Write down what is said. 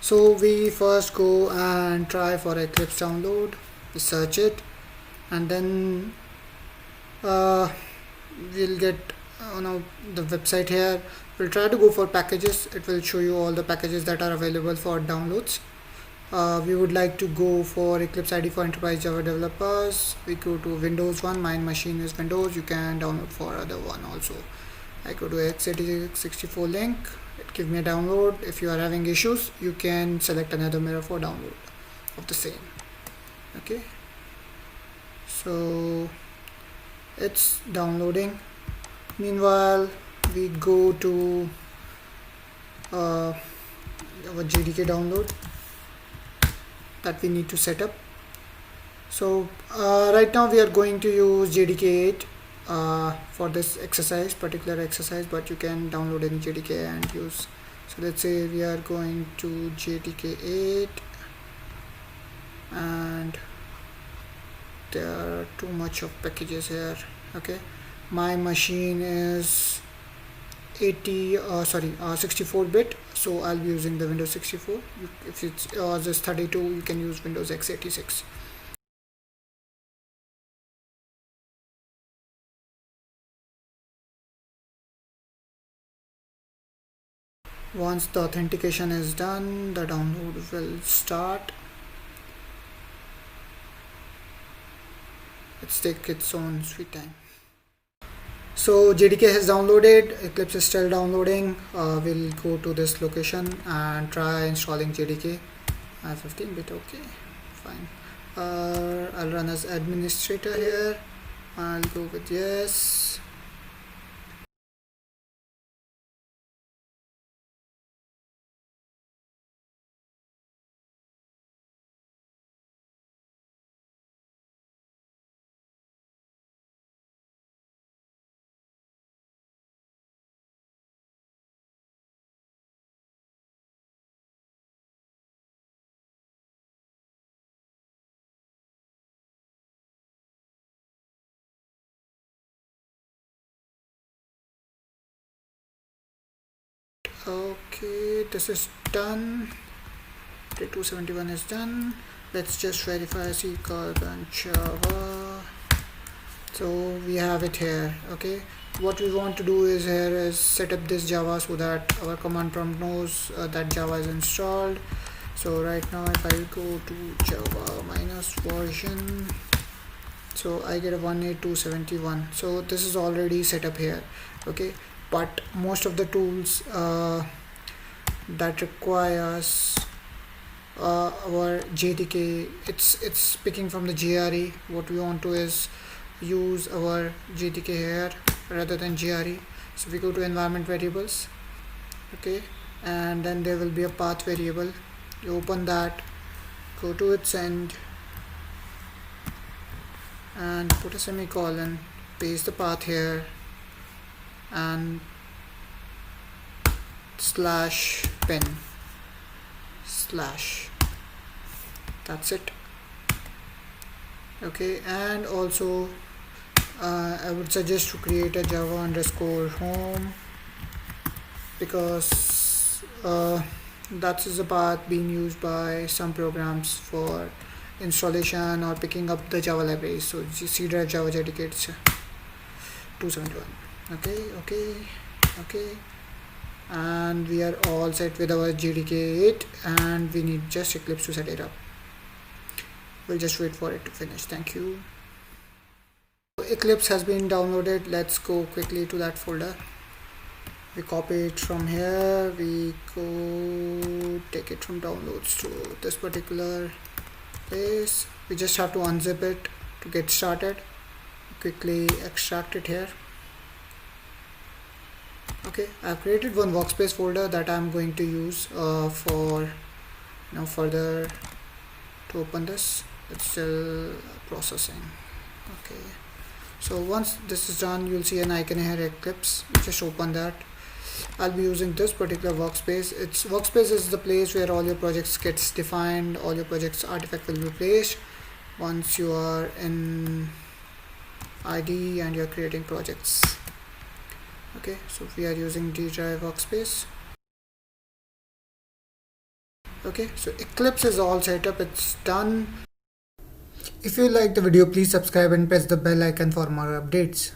So we first go and try for Eclipse download, we search it, and then we'll get the website here. We'll try to go for packages. It will show you all the packages that are available for downloads. We would like to go for Eclipse IDE for enterprise Java developers. We go to Windows one. My machine is Windows. You can download for other one also. I go to x86-64 link. It gives me a download. If you are having issues, you can select another mirror for download of the same. Okay, so it's downloading. Meanwhile, we go to our JDK download that we need to set up. So right now we are going to use JDK 8 for this particular exercise, but you can download any JDK and use. So let's say we are going to JDK 8, and there are too much of packages here. Okay, my machine is 64-bit, so I'll be using the Windows 64. If it's just 32, you can use Windows x86. Once the authentication is done, the download will start. Let's take its own sweet time. So JDK has downloaded, Eclipse is still downloading. We'll go to this location and try installing JDK. 15-bit, okay, fine. I'll run as administrator here. I'll go with yes. Okay, this is done. 271 is done. Let's just verify C carbon Java. So we have it here. Okay, what we want to do is here is set up this Java so that our command prompt knows that Java is installed. So right now if I go to Java minus version, so I get a 18271. So this is already set up here. Okay, but most of the tools that requires our JDK, it's picking from the GRE. What we want to is use our JDK here rather than GRE. So we go to environment variables, okay, and then there will be a path variable. You open that, go to its end and put a semicolon, paste the path here and slash pen slash. That's it. Okay, and also I would suggest to create a java underscore home, because that is the path being used by some programs for installation or picking up the Java libraries. So C drive Java JDK, it's 271. Okay, and we are all set with our JDK 8, and we need just Eclipse to set it up. We'll just wait for it to finish. Thank you. Eclipse has been downloaded. Let's go quickly to that folder. We copy it from here, we go take it from downloads to this particular place. We just have to unzip it to get started. Quickly extract it here. Okay, I've created one workspace folder that I'm going to use for further to open this. It's still processing. Okay, so once this is done, you'll see an icon here, Eclipse. Just open that. I'll be using this particular workspace. Workspace is the place where all your projects gets defined, all your projects artifact will be placed once you are in ID and you're creating projects. Okay, so we are using D drive workspace. Okay, so Eclipse is all set up, it's done. If you like the video, please subscribe and press the bell icon for more updates.